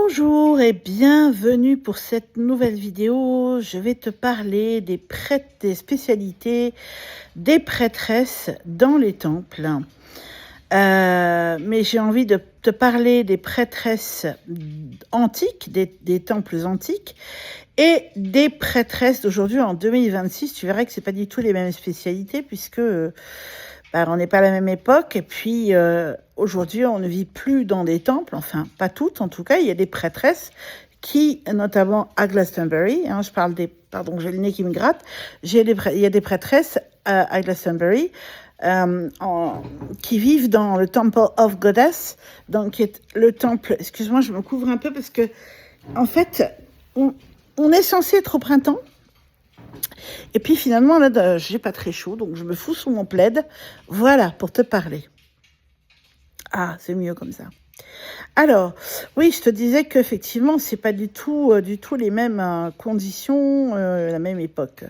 Bonjour et bienvenue pour cette nouvelle vidéo. Je vais te parler des spécialités des prêtresses dans les temples. Mais j'ai envie de te parler des prêtresses antiques, des temples antiques, et des prêtresses d'aujourd'hui en 2026. Tu verras que c'est pas du tout les mêmes spécialités puisque on n'est pas à la même époque. Et puis aujourd'hui, on ne vit plus dans des temples, enfin pas toutes en tout cas. Il y a des prêtresses notamment à Glastonbury, je parle pardon, j'ai le nez qui me gratte. Il y a des prêtresses à Glastonbury qui vivent dans le Temple of Goddess, donc qui est le temple. Excuse-moi, je me couvre un peu parce que en fait, on est censé être au printemps. Et puis finalement, là, j'ai pas très chaud, donc je me fous sous mon plaid. Voilà, pour te parler. Ah, c'est mieux comme ça. Alors, oui, je te disais qu'effectivement, c'est pas du tout les mêmes conditions, la même époque.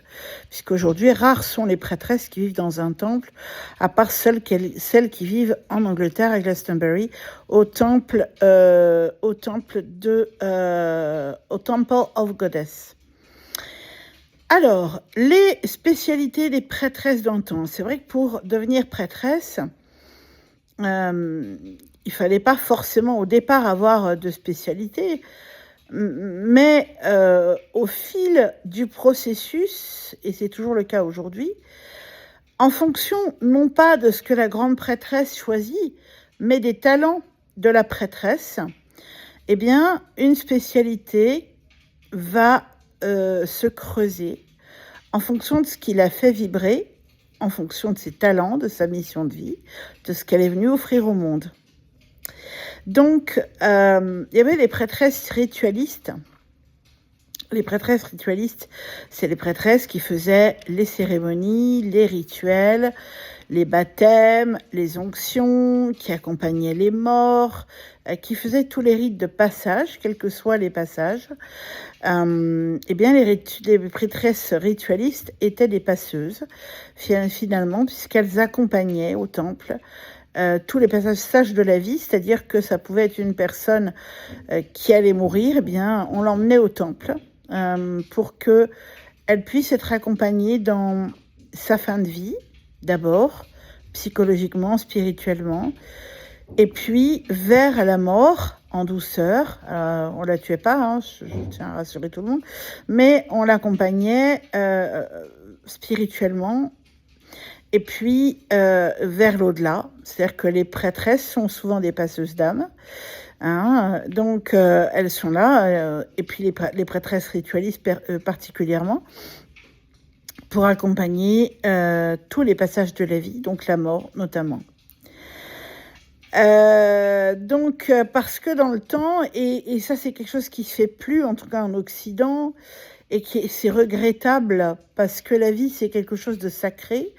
Puisqu'aujourd'hui, rares sont les prêtresses qui vivent dans un temple, à part celles qui vivent en Angleterre, à Glastonbury, au Temple of Goddess. Alors, les spécialités des prêtresses d'antan. C'est vrai que pour devenir prêtresse, il fallait pas forcément au départ avoir de spécialité, mais au fil du processus, et c'est toujours le cas aujourd'hui, en fonction non pas de ce que la grande prêtresse choisit, mais des talents de la prêtresse, eh bien, une spécialité va se creuser en fonction de ce qui l'a fait vibrer, en fonction de ses talents, de sa mission de vie, de ce qu'elle est venue offrir au monde. Donc, il y avait les prêtresses ritualistes. Les prêtresses ritualistes, c'est les prêtresses qui faisaient les cérémonies, les rituels, les baptêmes, les onctions, qui accompagnaient les morts, qui faisaient tous les rites de passage, quels que soient les passages. Eh bien, les prêtresses ritualistes étaient des passeuses, finalement, puisqu'elles accompagnaient au temple tous les passages de la vie, c'est-à-dire que ça pouvait être une personne qui allait mourir, eh bien, on l'emmenait au temple pour qu'elle puisse être accompagnée dans sa fin de vie, d'abord, psychologiquement, spirituellement, et puis vers la mort, en douceur. On la tuait pas, je tiens à rassurer tout le monde, mais on l'accompagnait spirituellement, et puis vers l'au-delà. C'est-à-dire que les prêtresses sont souvent des passeuses d'âme. Donc elles sont là, et puis les prêtresses ritualistes particulièrement, pour accompagner tous les passages de la vie, donc la mort notamment. Parce que dans le temps, et ça c'est quelque chose qui se fait plus, en tout cas en Occident, et c'est regrettable parce que la vie c'est quelque chose de sacré,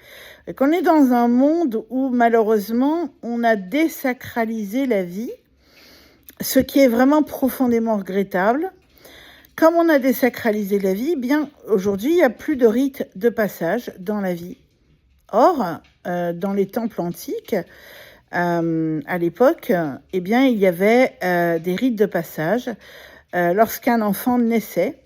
et qu'on est dans un monde où malheureusement on a désacralisé la vie, ce qui est vraiment profondément regrettable. Comme on a désacralisé la vie, bien aujourd'hui il n'y a plus de rites de passage dans la vie. Or, dans les temples antiques, à l'époque, eh bien, il y avait des rites de passage. Lorsqu'un enfant naissait,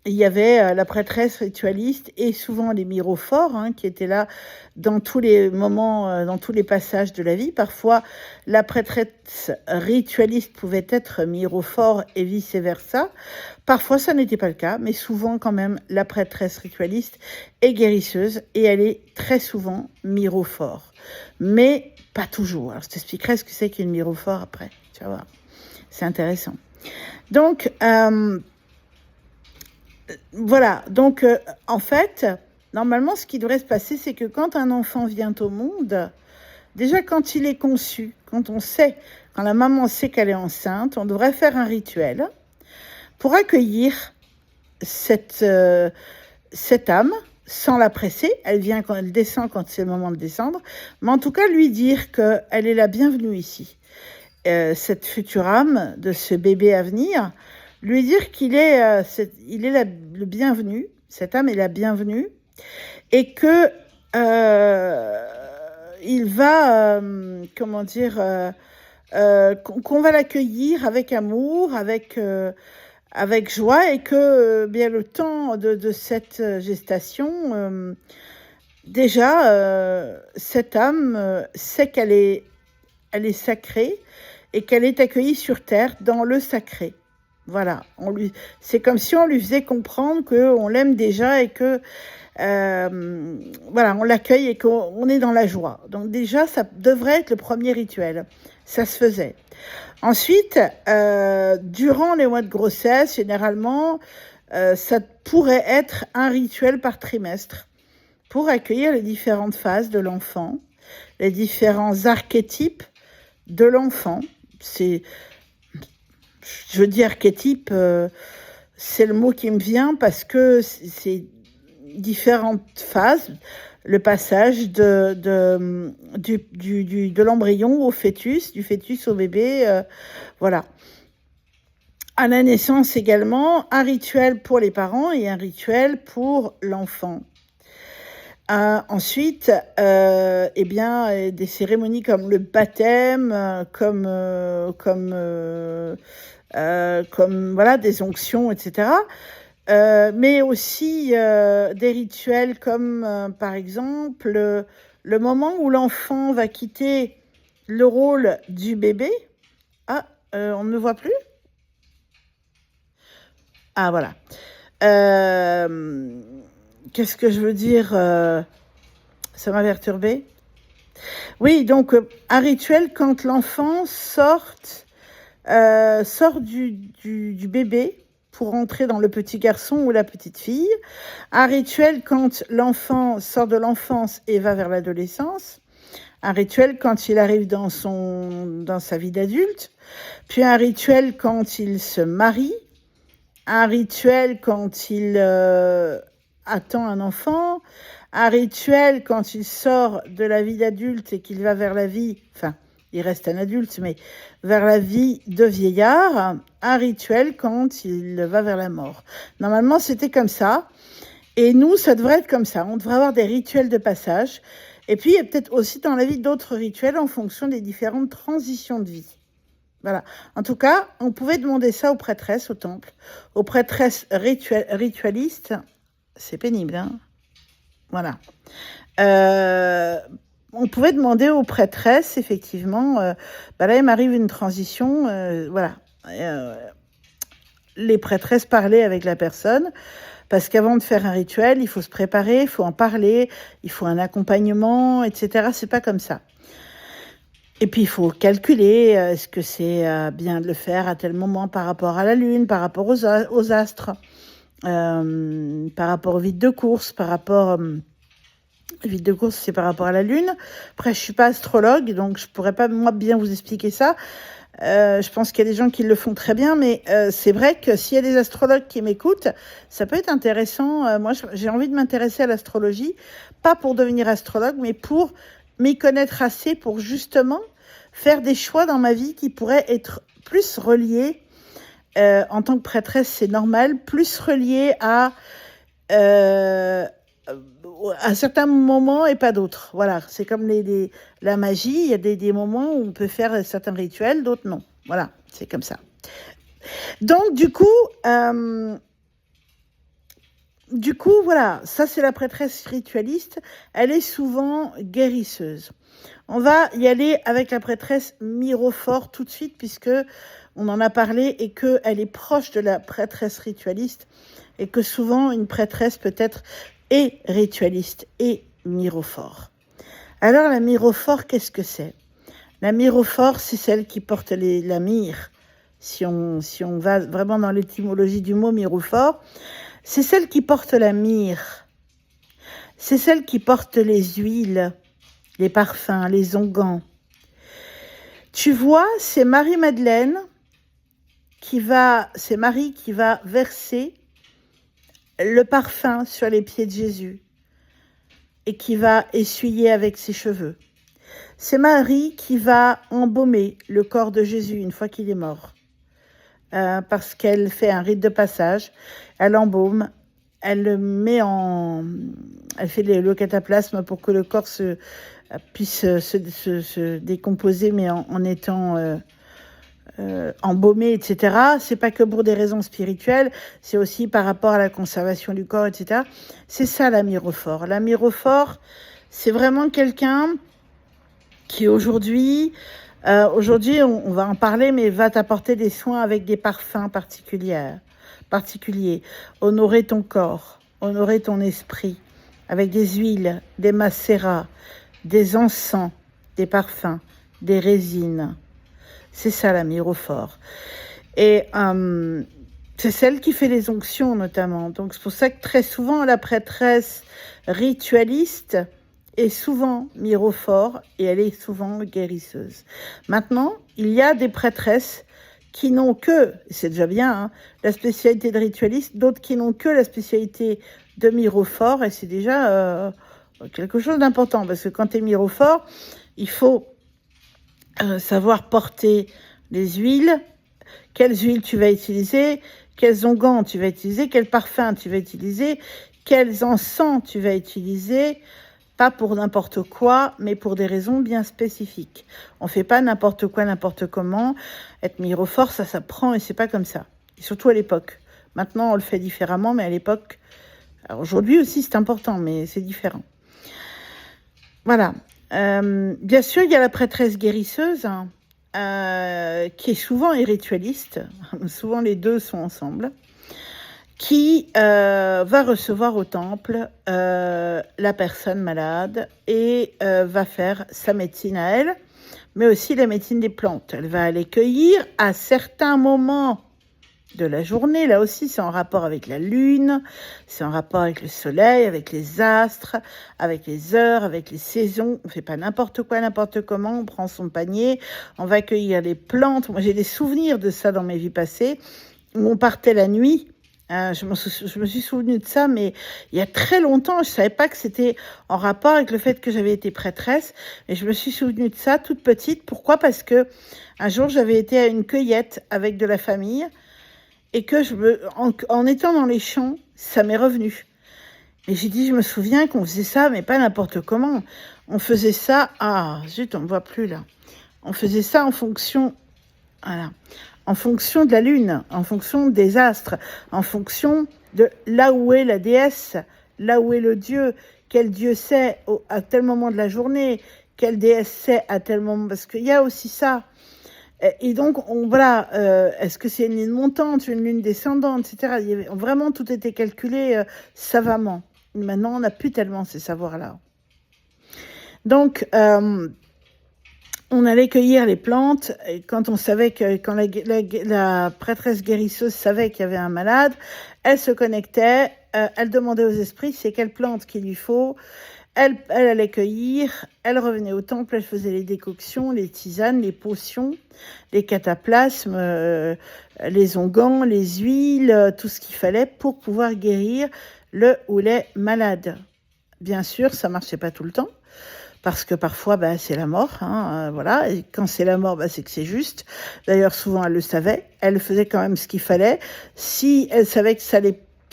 il y avait la prêtresse ritualiste et souvent les mirophores qui étaient là dans tous les moments, dans tous les passages de la vie. Parfois, la prêtresse ritualiste pouvait être mirophore et vice-versa. Parfois, ça n'était pas le cas, mais souvent quand même, la prêtresse ritualiste est guérisseuse et elle est très souvent mirophore. Mais pas toujours. Alors, je t'expliquerai ce que c'est qu'une mirophore après. Tu vas voir. C'est intéressant. Donc, voilà. Donc, en fait, normalement, ce qui devrait se passer, c'est que quand un enfant vient au monde, déjà quand il est conçu, quand la maman sait qu'elle est enceinte, on devrait faire un rituel pour accueillir cette âme, sans la presser. Elle vient quand elle descend, quand c'est le moment de descendre, mais en tout cas lui dire qu'elle est la bienvenue ici. Cette future âme de ce bébé à venir, lui dire qu'il est, le bienvenu, cette âme est la bienvenue, et que il va, qu'on va l'accueillir avec amour, avec joie, et que bien le temps de cette gestation, déjà, cette âme sait elle est sacrée et qu'elle est accueillie sur terre dans le sacré. Voilà, c'est comme si on lui faisait comprendre qu'on l'aime déjà et que voilà, on l'accueille et qu'on est dans la joie. Donc déjà, ça devrait être le premier rituel. Ça se faisait. Ensuite, durant les mois de grossesse, généralement, ça pourrait être un rituel par trimestre pour accueillir les différentes phases de l'enfant, les différents archétypes de l'enfant. Je dis archétype, c'est le mot qui me vient parce que c'est différentes phases, le passage de l'embryon au fœtus, du fœtus au bébé, voilà. À la naissance également, un rituel pour les parents et un rituel pour l'enfant. Ensuite, eh bien, des cérémonies comme le baptême, comme voilà, des onctions, etc. Mais aussi des rituels comme, par exemple, le moment où l'enfant va quitter le rôle du bébé. Ah, on ne me voit plus? Ah, voilà. Qu'est-ce que je veux dire? Ça m'a perturbée. Oui, donc un rituel quand l'enfant sort du bébé pour entrer dans le petit garçon ou la petite fille. Un rituel quand l'enfant sort de l'enfance et va vers l'adolescence. Un rituel quand il arrive dans sa vie d'adulte. Puis un rituel quand il se marie. Un rituel quand il attend un enfant. Un rituel quand il sort de la vie d'adulte et qu'il va vers la vie, enfin, il reste un adulte, mais vers la vie de vieillard. Un rituel quand il va vers la mort. Normalement, c'était comme ça. Et nous, ça devrait être comme ça. On devrait avoir des rituels de passage. Et puis, il y a peut-être aussi dans la vie d'autres rituels en fonction des différentes transitions de vie. Voilà. En tout cas, on pouvait demander ça aux prêtresses au temple. Aux prêtresses ritualistes, c'est pénible, hein. Voilà. On pouvait demander aux prêtresses, effectivement, là, il m'arrive une transition, voilà. Les prêtresses parlaient avec la personne, parce qu'avant de faire un rituel, il faut se préparer, il faut en parler, il faut un accompagnement, etc. C'est pas comme ça. Et puis, il faut calculer, est-ce que c'est bien de le faire à tel moment par rapport à la lune, par rapport aux astres, par rapport au vide de course, par rapport... le vide de course, c'est par rapport à la lune. Après, je suis pas astrologue, donc je pourrais pas, moi, bien vous expliquer ça. Je pense qu'il y a des gens qui le font très bien, mais c'est vrai que s'il y a des astrologues qui m'écoutent, ça peut être intéressant. Moi, j'ai envie de m'intéresser à l'astrologie, pas pour devenir astrologue, mais pour m'y connaître assez pour justement faire des choix dans ma vie qui pourraient être plus reliés, en tant que prêtresse, c'est normal, plus reliés à certains moments et pas d'autres. Voilà, c'est comme la magie, il y a des moments où on peut faire certains rituels, d'autres non. Voilà, c'est comme ça. Donc, du coup, voilà, ça c'est la prêtresse ritualiste. Elle est souvent guérisseuse. On va y aller avec la prêtresse Mirophore tout de suite, puisque on en a parlé et qu'elle est proche de la prêtresse ritualiste, et que souvent une prêtresse peut être et ritualiste et Mirophore. Alors la Mirophore, qu'est-ce que c'est? La Mirophore, c'est celle qui porte la myrrhe. Si on va vraiment dans l'étymologie du mot Mirophore, c'est celle qui porte la myrrhe. C'est celle qui porte les huiles, les parfums, les onguents. Tu vois, c'est Marie-Madeleine c'est Marie qui va verser le parfum sur les pieds de Jésus et qui va essuyer avec ses cheveux. C'est Marie qui va embaumer le corps de Jésus une fois qu'il est mort. Parce qu'elle fait un rite de passage, elle embaume, elle fait le cataplasme pour que le corps puisse se décomposer, mais en étant embaumé, etc. C'est pas que pour des raisons spirituelles, c'est aussi par rapport à la conservation du corps, etc. C'est ça l'amirophore. L'amirophore, c'est vraiment quelqu'un qui aujourd'hui, on va en parler, mais va t'apporter des soins avec des parfums particuliers. Honorer ton corps, honorer ton esprit, avec des huiles, des macérats, des encens, des parfums, des résines. C'est ça l'amirophore. Et c'est celle qui fait les onctions notamment. Donc c'est pour ça que très souvent la prêtresse ritualiste est souvent mirophore et elle est souvent guérisseuse. Maintenant, il y a des prêtresses qui n'ont que, c'est déjà bien, hein, la spécialité de ritualiste, d'autres qui n'ont que la spécialité de mirophore, et c'est déjà quelque chose d'important, parce que quand tu es mirophore, il faut savoir porter les huiles, quelles huiles tu vas utiliser, quels onguents tu vas utiliser, quels parfums tu vas utiliser, quels encens tu vas utiliser, pas pour n'importe quoi, mais pour des raisons bien spécifiques. On fait pas n'importe quoi, n'importe comment. Être mirophore, ça s'apprend et c'est pas comme ça. Et surtout à l'époque. Maintenant, on le fait différemment, mais à l'époque, alors aujourd'hui aussi c'est important, mais c'est différent. Voilà. Bien sûr, il y a la prêtresse guérisseuse, hein, qui est souvent ritualiste. Souvent les deux sont ensemble. Qui va recevoir au temple la personne malade et va faire sa médecine à elle, mais aussi la médecine des plantes. Elle va aller cueillir à certains moments de la journée. Là aussi, c'est en rapport avec la lune, c'est en rapport avec le soleil, avec les astres, avec les heures, avec les saisons. On fait pas n'importe quoi, n'importe comment. On prend son panier, on va cueillir les plantes. Moi, j'ai des souvenirs de ça dans mes vies passées, où on partait la nuit. Je me suis souvenue de ça, mais il y a très longtemps, je savais pas que c'était en rapport avec le fait que j'avais été prêtresse, et je me suis souvenue de ça toute petite. Pourquoi ? Parce que un jour, j'avais été à une cueillette avec de la famille, et que en étant dans les champs, ça m'est revenu. Et j'ai dit, je me souviens qu'on faisait ça, mais pas n'importe comment. On faisait ça, zut, on me voit plus là. On faisait ça en fonction, voilà, en fonction de la lune, en fonction des astres, en fonction de là où est la déesse, là où est le dieu, quel dieu c'est à tel moment de la journée, quelle déesse c'est à tel moment, parce qu'il y a aussi ça. Et donc, voilà, est-ce que c'est une lune montante, une lune descendante, etc. Vraiment, tout était calculé savamment. Maintenant, on n'a plus tellement ces savoirs-là. Donc, on allait cueillir les plantes, et quand on savait que, quand la prêtresse guérisseuse savait qu'il y avait un malade, elle se connectait, elle demandait aux esprits c'est quelle plante qu'il lui faut. Elle allait cueillir, elle revenait au temple, elle faisait les décoctions, les tisanes, les potions, les cataplasmes, les onguents, les huiles, tout ce qu'il fallait pour pouvoir guérir le ou les malades. Bien sûr, ça marchait pas tout le temps, parce que parfois, c'est la mort, hein, voilà. Et quand c'est la mort, c'est que c'est juste. D'ailleurs, souvent, elle le savait. Elle faisait quand même ce qu'il fallait. Si elle savait que ça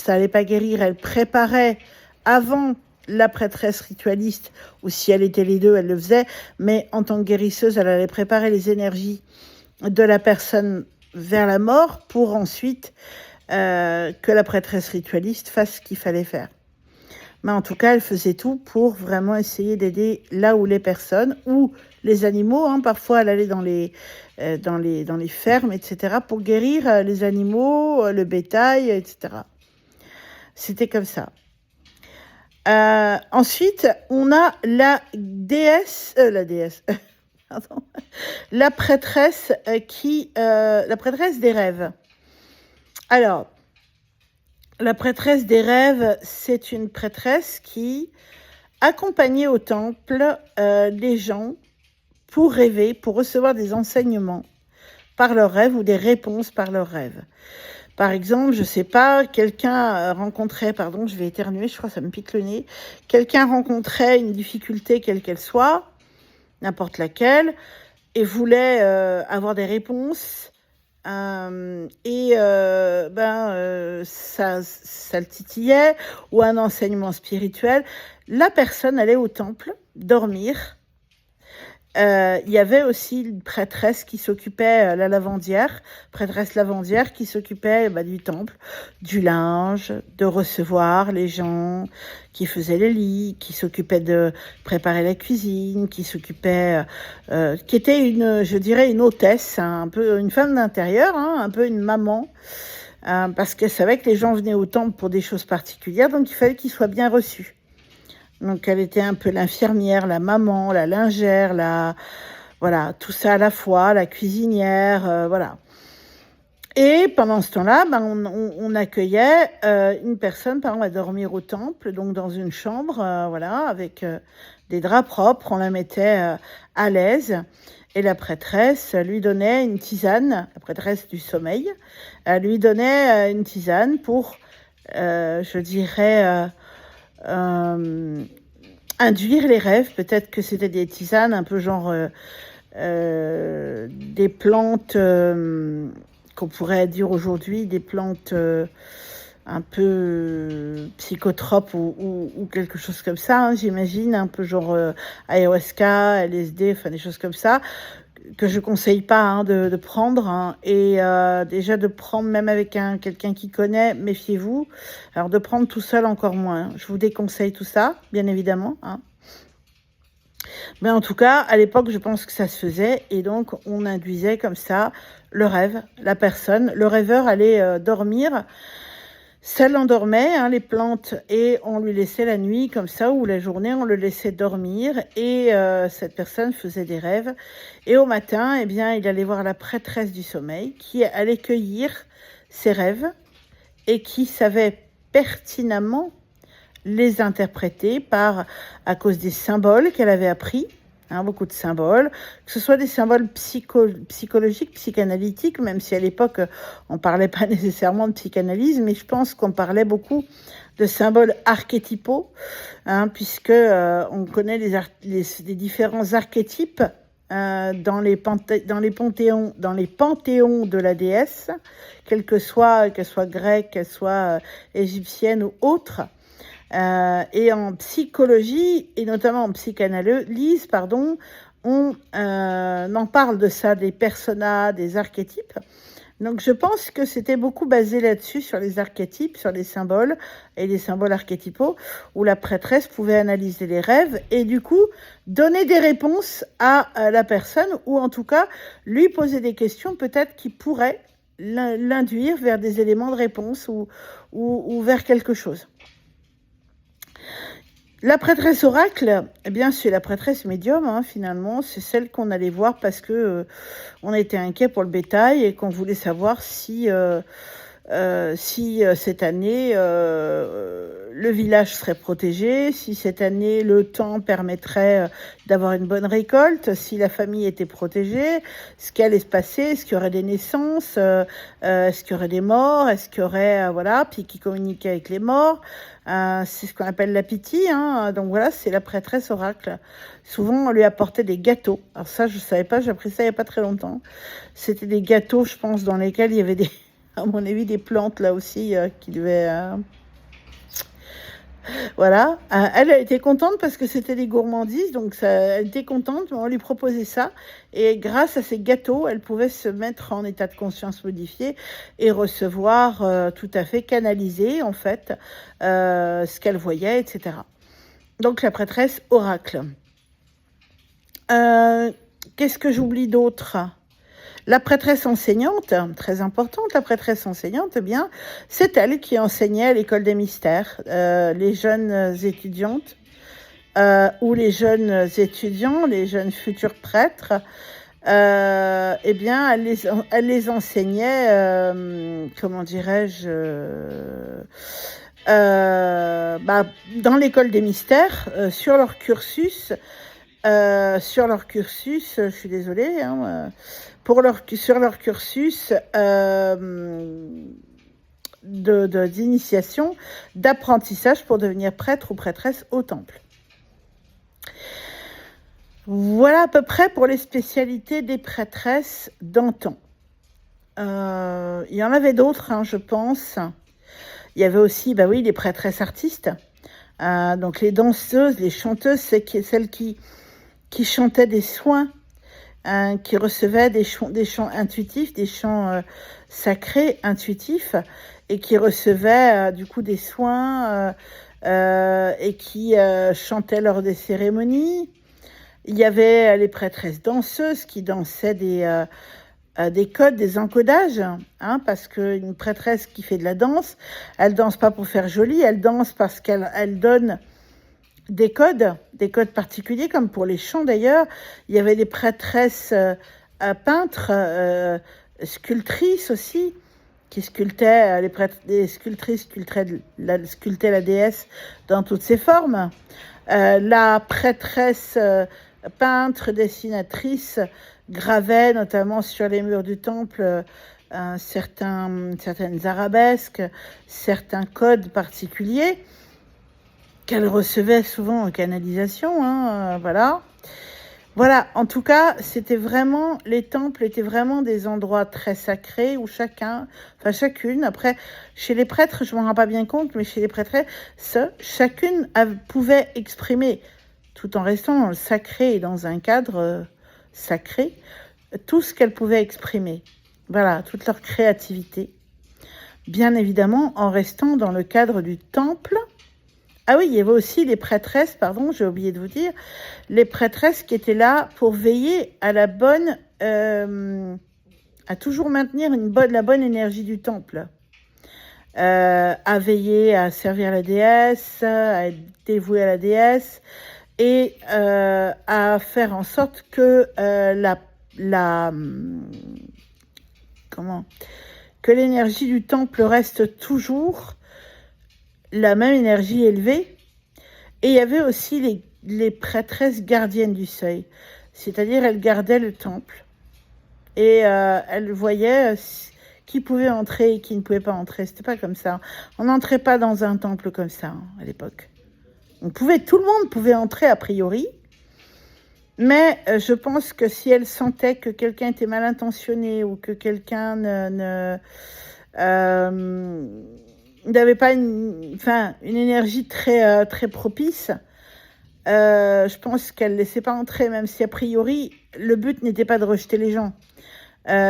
allait pas guérir, elle préparait avant la prêtresse ritualiste, ou si elle était les deux, elle le faisait, mais en tant que guérisseuse, elle allait préparer les énergies de la personne vers la mort pour ensuite que la prêtresse ritualiste fasse ce qu'il fallait faire. Mais en tout cas, elle faisait tout pour vraiment essayer d'aider là où les personnes, ou les animaux, hein, parfois elle allait dans les fermes, etc., pour guérir les animaux, le bétail, etc. C'était comme ça. Ensuite, on a la prêtresse la prêtresse des rêves. Alors, la prêtresse des rêves, c'est une prêtresse qui accompagnait au temple les gens pour rêver, pour recevoir des enseignements par leurs rêves ou des réponses par leurs rêves. Par exemple, je sais pas, quelqu'un rencontrait, je vais éternuer, je crois que ça me pique le nez. Quelqu'un rencontrait une difficulté quelle qu'elle soit, n'importe laquelle, et voulait avoir des réponses. Ça le titillait, ou un enseignement spirituel. La personne allait au temple dormir il y avait aussi une prêtresse qui s'occupait, la lavandière, prêtresse lavandière qui s'occupait du temple, du linge, de recevoir les gens, qui faisait les lits, qui s'occupait de préparer la cuisine, qui s'occupait, qui était je dirais une hôtesse, hein, un peu une femme d'intérieur, hein, un peu une maman, parce qu'elle savait que les gens venaient au temple pour des choses particulières, donc il fallait qu'ils soient bien reçus. Donc elle était un peu l'infirmière, la maman, la lingère, voilà, tout ça à la fois, la cuisinière, voilà. Et pendant ce temps-là, on accueillait une personne, par exemple, à dormir au temple, donc dans une chambre, voilà, avec des draps propres, on la mettait à l'aise. Et la prêtresse lui donnait une tisane, la prêtresse du sommeil, elle lui donnait une tisane pour, je dirais, induire les rêves. Peut-être que c'était des tisanes un peu genre des plantes qu'on pourrait dire aujourd'hui, des plantes un peu psychotropes ou quelque chose comme ça, hein, j'imagine, un peu genre ayahuasca, LSD, enfin des choses comme ça, que je conseille pas de prendre, hein, et déjà de prendre même avec quelqu'un qui connaît, méfiez-vous. Alors de prendre tout seul encore moins. Je vous déconseille tout ça, bien évidemment, hein. Mais en tout cas, à l'époque, je pense que ça se faisait, et donc on induisait comme ça le rêve, la personne. Le rêveur allait dormir, ça l'endormait, hein, les plantes, et on lui laissait la nuit comme ça, ou la journée, on le laissait dormir, et cette personne faisait des rêves. Et au matin, eh bien, il allait voir la prêtresse du sommeil, qui allait cueillir ses rêves, et qui savait pertinemment les interpréter à cause des symboles qu'elle avait appris, hein, beaucoup de symboles, que ce soit des symboles psychologiques, psychanalytiques, même si à l'époque on parlait pas nécessairement de psychanalyse, mais je pense qu'on parlait beaucoup de symboles archétypaux, hein, puisque on connaît les différents archétypes dans les panthéons de la déesse, qu'elle soit grecque, qu'elle soit égyptienne ou autre. Et en psychologie, et notamment en psychanalyse, on en parle de ça, des personas, des archétypes. Donc je pense que c'était beaucoup basé là-dessus, sur les archétypes, sur les symboles et les symboles archétypaux, où la prêtresse pouvait analyser les rêves et du coup donner des réponses à la personne, ou en tout cas lui poser des questions peut-être qui pourraient l'induire vers des éléments de réponse ou vers quelque chose. La prêtresse oracle, eh bien, c'est la prêtresse médium, hein, finalement. C'est celle qu'on allait voir parce que on était inquiet pour le bétail et qu'on voulait savoir si cette année le village serait protégé, si cette année le temps permettrait d'avoir une bonne récolte, si la famille était protégée, ce qui allait se passer, est-ce qu'il y aurait des naissances, est-ce qu'il y aurait des morts, est-ce qu'il y aurait voilà, puis qui communiquait avec les morts. C'est ce qu'on appelle la pitié, hein. Donc voilà, c'est la prêtresse oracle. Souvent, on lui apportait des gâteaux. Alors ça, je savais pas, j'ai appris ça il y a pas très longtemps. C'était des gâteaux, je pense, dans lesquels il y avait à mon avis, des plantes là aussi qui devaient... Voilà. Elle a été contente parce que c'était des gourmandises, donc elle était contente, mais on lui proposait ça. Et grâce à ces gâteaux, elle pouvait se mettre en état de conscience modifié et recevoir tout à fait, canaliser en fait ce qu'elle voyait, etc. Donc la prêtresse oracle. Qu'est-ce que j'oublie d'autre ? La prêtresse enseignante, très importante, la prêtresse enseignante, eh bien, c'est elle qui enseignait à l'école des mystères, les jeunes étudiantes ou les jeunes étudiants, les jeunes futurs prêtres. Eh bien, elle les enseignait, comment dirais-je, dans l'école des mystères, sur leur cursus. Je suis désolée, hein, sur leur cursus d'initiation, d'apprentissage pour devenir prêtre ou prêtresse au temple. Voilà à peu près pour les spécialités des prêtresses d'antan. Il y en avait d'autres, hein, je pense. Il y avait aussi, les prêtresses artistes. Donc les danseuses, les chanteuses, c'est celles qui qui chantaient des soins, hein, qui recevaient des chants intuitifs, des chants sacrés, intuitifs, et qui recevaient du coup des soins et qui chantaient lors des cérémonies. Il y avait les prêtresses danseuses qui dansaient des codes, des encodages, hein, parce qu'une prêtresse qui fait de la danse, elle danse pas pour faire joli, elle danse parce qu'elle donne des codes particuliers, comme pour les chants d'ailleurs. Il y avait des prêtresses peintres, sculptrices aussi, qui sculptaient, les sculptrices sculptaient la déesse dans toutes ses formes. La prêtresse peintre, dessinatrice, gravait notamment sur les murs du temple certaines arabesques, certains codes particuliers qu'elle recevait souvent en canalisation, hein, voilà. Voilà, en tout cas, les temples étaient vraiment des endroits très sacrés où chacune, après, chez les prêtres, je m'en rends pas bien compte, mais chez les prêtresses, chacune pouvait exprimer, tout en restant dans le sacré et dans un cadre sacré, tout ce qu'elles pouvaient exprimer. Voilà, toute leur créativité. Bien évidemment, en restant dans le cadre du temple. Ah oui, il y avait aussi les prêtresses, pardon, j'ai oublié de vous dire, les prêtresses qui étaient là pour veiller à la bonne, à toujours maintenir la bonne énergie du temple, à veiller à servir la déesse, à être dévouée à la déesse, et à faire en sorte que que l'énergie du temple reste toujours la même énergie élevée. Et il y avait aussi les prêtresses gardiennes du seuil, c'est-à-dire elles gardaient le temple et elles voyaient qui pouvait entrer et qui ne pouvait pas entrer. C'était pas comme ça. On n'entrait pas dans un temple comme ça, hein, à l'époque. Tout le monde pouvait entrer a priori, mais je pense que si elles sentaient que quelqu'un était mal intentionné ou que quelqu'un n'avait pas une énergie très, très propice, je pense qu'elle ne laissait pas entrer, même si a priori, le but n'était pas de rejeter les gens.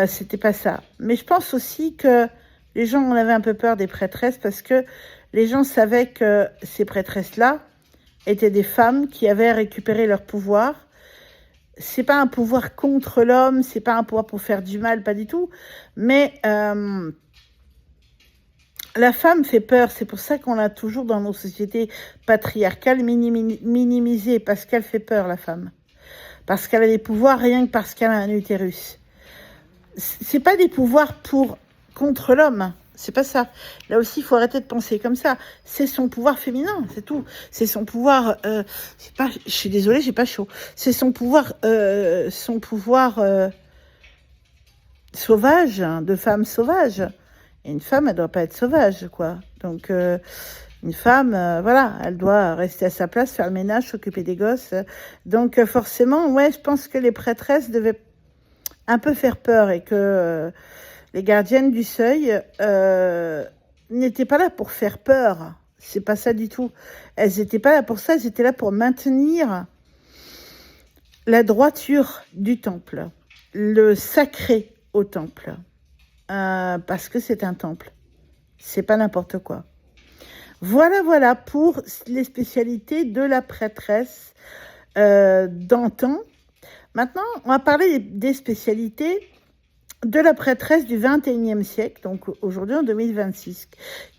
C'était pas ça. Mais je pense aussi que les gens en avaient un peu peur des prêtresses parce que les gens savaient que ces prêtresses-là étaient des femmes qui avaient récupéré leur pouvoir. C'est pas un pouvoir contre l'homme, c'est pas un pouvoir pour faire du mal, pas du tout. Mais la femme fait peur, c'est pour ça qu'on l'a toujours dans nos sociétés patriarcales minimisée, parce qu'elle fait peur, la femme. Parce qu'elle a des pouvoirs rien que parce qu'elle a un utérus. C'est pas des pouvoirs contre l'homme, c'est pas ça. Là aussi, il faut arrêter de penser comme ça. C'est son pouvoir féminin, c'est tout. C'est son pouvoir, je suis désolée, j'ai pas chaud. C'est son pouvoir sauvage, hein, de femme sauvage. Et une femme, elle doit pas être sauvage, quoi. Donc, une femme, voilà, elle doit rester à sa place, faire le ménage, s'occuper des gosses. Donc, forcément, ouais, je pense que les prêtresses devaient un peu faire peur et que les gardiennes du seuil n'étaient pas là pour faire peur. C'est pas ça du tout. Elles étaient pas là pour ça, elles étaient là pour maintenir la droiture du temple, le sacré au temple. Parce que c'est un temple. C'est pas n'importe quoi. Voilà pour les spécialités de la prêtresse d'antan. Maintenant, on va parler des spécialités de la prêtresse du XXIe siècle, donc aujourd'hui en 2026.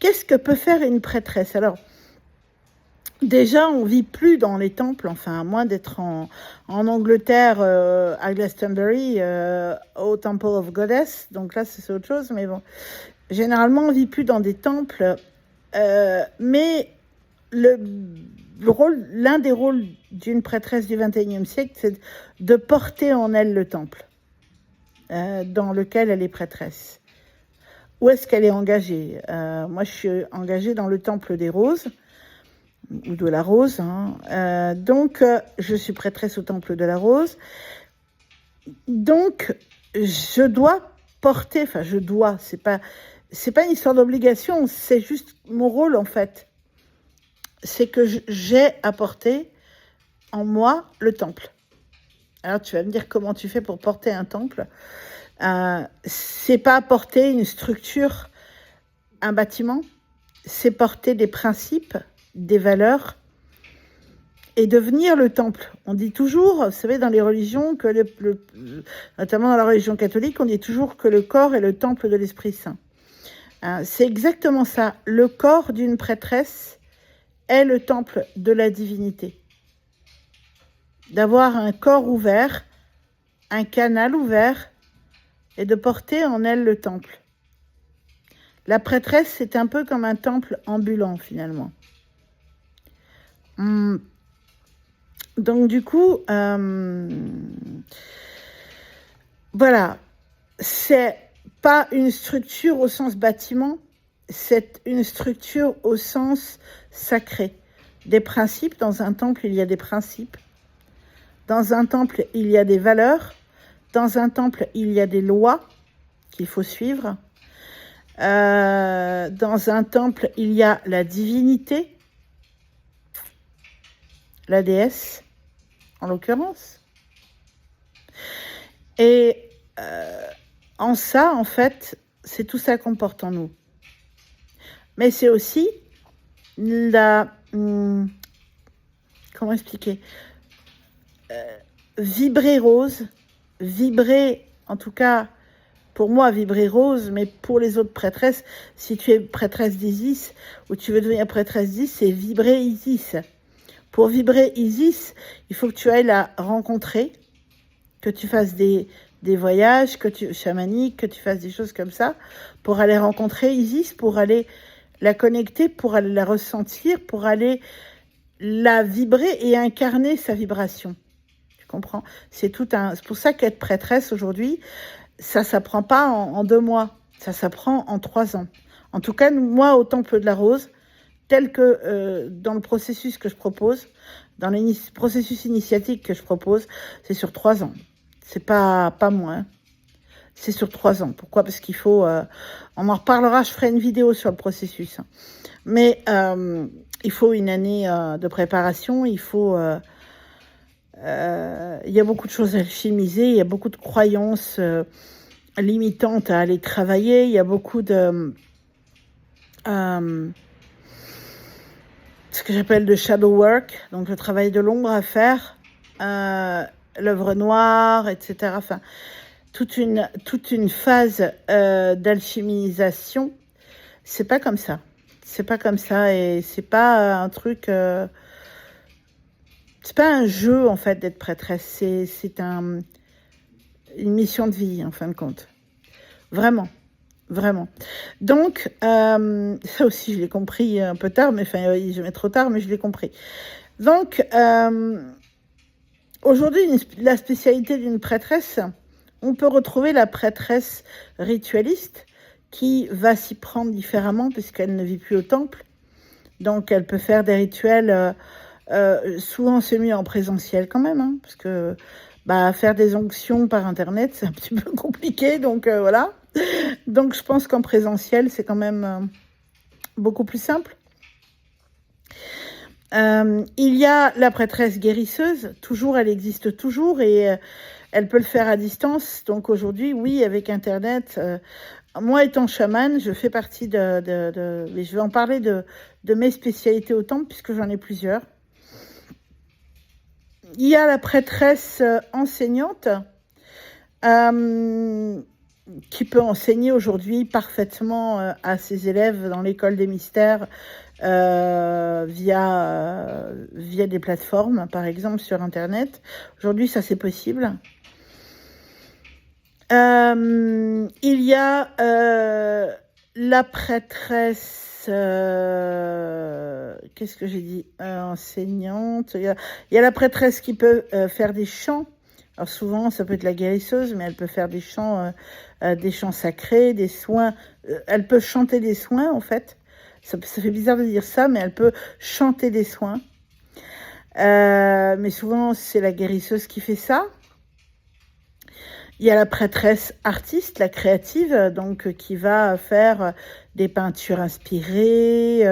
Qu'est-ce que peut faire une prêtresse ? Alors, déjà, on vit plus dans les temples, enfin, à moins d'être en Angleterre, à Glastonbury, au Temple of Goddess. Donc là, c'est autre chose, mais bon. Généralement, on vit plus dans des temples, mais l'un des rôles d'une prêtresse du XXIe siècle, c'est de porter en elle le temple dans lequel elle est prêtresse. Où est-ce qu'elle est engagée ? Moi, je suis engagée dans le temple des roses, ou de la rose, hein. Donc, je suis prêtresse au temple de la rose. Donc, je dois porter, c'est pas une histoire d'obligation, c'est juste mon rôle, en fait. C'est que j'ai à porter en moi le temple. Alors tu vas me dire comment tu fais pour porter un temple. C'est pas porter une structure, un bâtiment, c'est porter des principes, des valeurs et devenir le temple. On dit toujours, vous savez, dans les religions, que notamment dans la religion catholique, on dit toujours que le corps est le temple de l'Esprit Saint. C'est exactement ça. Le corps d'une prêtresse est le temple de la divinité. D'avoir un corps ouvert, un canal ouvert, et de porter en elle le temple. La prêtresse, c'est un peu comme un temple ambulant, finalement. Donc, du coup, voilà, c'est pas une structure au sens bâtiment, c'est une structure au sens sacré. Des principes, dans un temple, il y a des principes. Dans un temple, il y a des valeurs. Dans un temple, il y a des lois qu'il faut suivre. Dans un temple, il y a la divinité, la déesse, en l'occurrence. Et en ça, en fait, c'est tout ça qu'on porte en nous. Mais c'est aussi la... comment expliquer, vibrer rose, vibrer, en tout cas, pour moi, vibrer rose, mais pour les autres prêtresses, si tu es prêtresse d'Isis, ou tu veux devenir prêtresse d'Isis, c'est vibrer Isis. Pour vibrer Isis, il faut que tu ailles la rencontrer, que tu fasses des voyages chamaniques, que tu fasses des choses comme ça, pour aller rencontrer Isis, pour aller la connecter, pour aller la ressentir, pour aller la vibrer et incarner sa vibration. Tu comprends ? C'est pour ça qu'être prêtresse aujourd'hui, ça s'apprend pas en 2 mois, ça s'apprend en 3 ans. En tout cas, moi, au Temple de la Rose, tel que dans le processus que je propose, dans le processus initiatique que je propose, c'est sur 3 ans. C'est pas moins. C'est sur 3 ans. Pourquoi ? Parce qu'il faut... on en reparlera, je ferai une vidéo sur le processus. Mais il faut une année de préparation, il faut... il y a beaucoup de choses à alchimiser, il y a beaucoup de croyances limitantes à aller travailler, il y a beaucoup de... ce que j'appelle de shadow work, donc le travail de l'ombre à faire, l'œuvre noire, etc. Enfin, toute une phase d'alchimisation. C'est pas comme ça. C'est pas comme ça et c'est pas un truc... c'est pas un jeu, en fait, d'être prêtresse. C'est une mission de vie, en fin de compte. Vraiment. Vraiment. Donc, ça aussi, je l'ai compris un peu tard, mais enfin, je vais trop tard, mais je l'ai compris. Donc, aujourd'hui, la spécialité d'une prêtresse, on peut retrouver la prêtresse ritualiste qui va s'y prendre différemment puisqu'elle ne vit plus au temple. Donc, elle peut faire des rituels... souvent c'est mieux en présentiel quand même, hein, parce que faire des onctions par internet c'est un petit peu compliqué, donc voilà. Donc je pense qu'en présentiel c'est quand même beaucoup plus simple. Il y a la prêtresse guérisseuse, toujours, elle existe toujours et elle peut le faire à distance. Donc aujourd'hui, oui, avec internet, moi étant chamane, je fais partie mais je vais en parler de mes spécialités au temple puisque j'en ai plusieurs. Il y a la prêtresse enseignante qui peut enseigner aujourd'hui parfaitement à ses élèves dans l'école des mystères via des plateformes, par exemple sur Internet. Aujourd'hui, ça c'est possible. Il y a la prêtresse... qu'est-ce que j'ai dit, enseignante. Il y a la prêtresse qui peut faire des chants. Alors souvent, ça peut être la guérisseuse, mais elle peut faire des chants sacrés, des soins. Elle peut chanter des soins, en fait. Ça fait bizarre de dire ça, mais elle peut chanter des soins. Mais souvent, c'est la guérisseuse qui fait ça. Il y a la prêtresse artiste, la créative, donc qui va faire des peintures inspirées,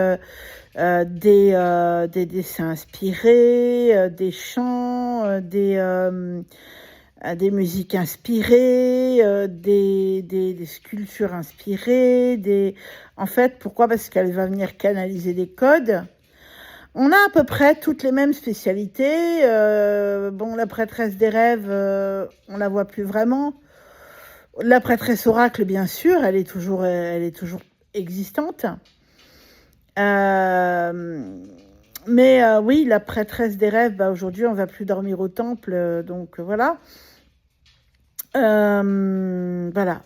des dessins inspirés, des chants, des musiques inspirées, des sculptures inspirées, en fait, pourquoi? Parce qu'elle va venir canaliser des codes. On a à peu près toutes les mêmes spécialités. Bon, la prêtresse des rêves, on la voit plus vraiment. La prêtresse oracle, bien sûr, elle est toujours existante. Oui, la prêtresse des rêves, aujourd'hui, on va plus dormir au temple, donc voilà. Voilà.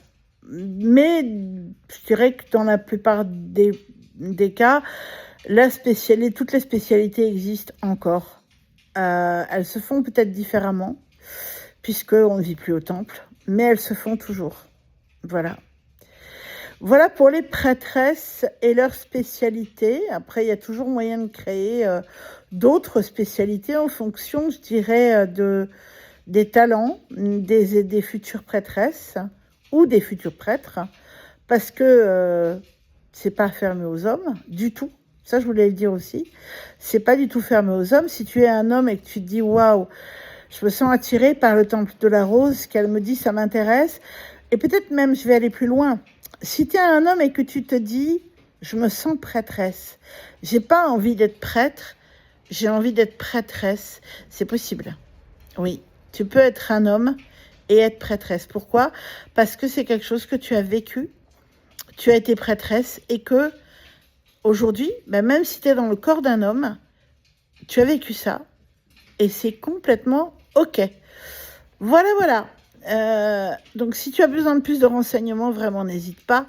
Mais je dirais que dans la plupart des cas, toutes les spécialités existent encore. Elles se font peut-être différemment, puisqu'on ne vit plus au temple, mais elles se font toujours. Voilà. Voilà pour les prêtresses et leurs spécialités. Après, il y a toujours moyen de créer d'autres spécialités en fonction, je dirais, des talents des futures prêtresses ou des futurs prêtres, parce que c'est pas fermé aux hommes du tout. Ça, je voulais le dire aussi. C'est pas du tout fermé aux hommes. Si tu es un homme et que tu te dis waouh, je me sens attirée par le temple de la rose, qu'elle me dit ça m'intéresse, et peut-être même je vais aller plus loin. Si tu es un homme et que tu te dis je me sens prêtresse, j'ai pas envie d'être prêtre, j'ai envie d'être prêtresse, c'est possible. Oui, tu peux être un homme et être prêtresse. Pourquoi? Parce que c'est quelque chose que tu as vécu, tu as été prêtresse et que aujourd'hui, même si tu es dans le corps d'un homme, tu as vécu ça et c'est complètement OK. Voilà. Donc, si tu as besoin de plus de renseignements, vraiment, n'hésite pas.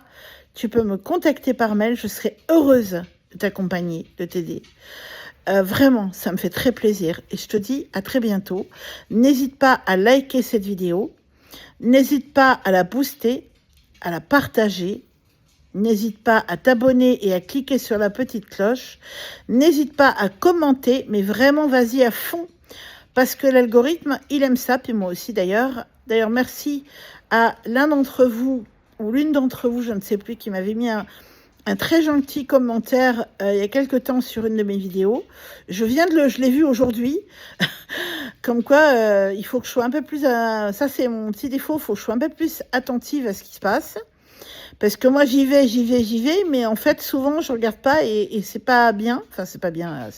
Tu peux me contacter par mail. Je serai heureuse de t'accompagner, de t'aider. Vraiment, ça me fait très plaisir. Et je te dis à très bientôt. N'hésite pas à liker cette vidéo. N'hésite pas à la booster, à la partager. N'hésite pas à t'abonner et à cliquer sur la petite cloche. N'hésite pas à commenter, mais vraiment, vas-y à fond. Parce que l'algorithme, il aime ça, puis moi aussi d'ailleurs. D'ailleurs, merci à l'un d'entre vous, ou l'une d'entre vous, je ne sais plus, qui m'avait mis un très gentil commentaire il y a quelque temps sur une de mes vidéos. Je l'ai vu aujourd'hui. Comme quoi, il faut que je sois un peu plus... ça, c'est mon petit défaut. Il faut que je sois un peu plus attentive à ce qui se passe. Parce que moi, j'y vais, mais en fait, souvent, je regarde pas et c'est pas bien. Enfin, c'est pas bien,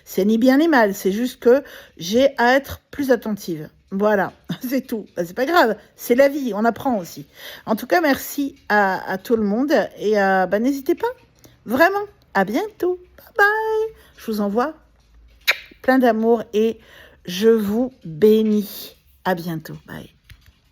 c'est ni bien ni mal. C'est juste que j'ai à être plus attentive. Voilà, c'est tout. C'est pas grave, c'est la vie, on apprend aussi. En tout cas, merci à tout le monde et n'hésitez pas. Vraiment, à bientôt. Bye bye. Je vous envoie plein d'amour et je vous bénis. À bientôt. Bye.